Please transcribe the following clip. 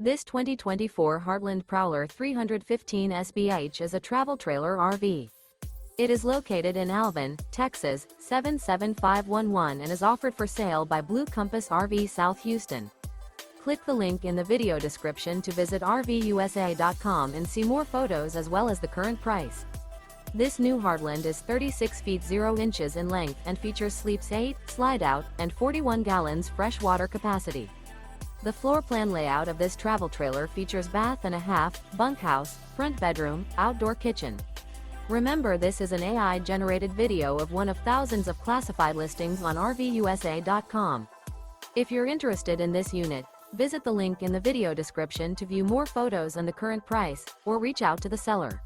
This 2024 Heartland Prowler 315 SBH is a travel trailer RV. It is located in Alvin, Texas, 77511 and is offered for sale by Blue Compass RV South Houston. Click the link in the video description to visit RVUSA.com and see more photos as well as the current price. This new Heartland is 36 feet 0 inches in length and features sleeps 8, slide-out, and 41 gallons fresh water capacity. The floor plan layout of this travel trailer features bath and a half, bunkhouse, front bedroom, outdoor kitchen. Remember, this is an AI-generated video of one of thousands of classified listings on RVUSA.com. If you're interested in this unit, visit the link in the video description to view more photos and the current price, or reach out to the seller.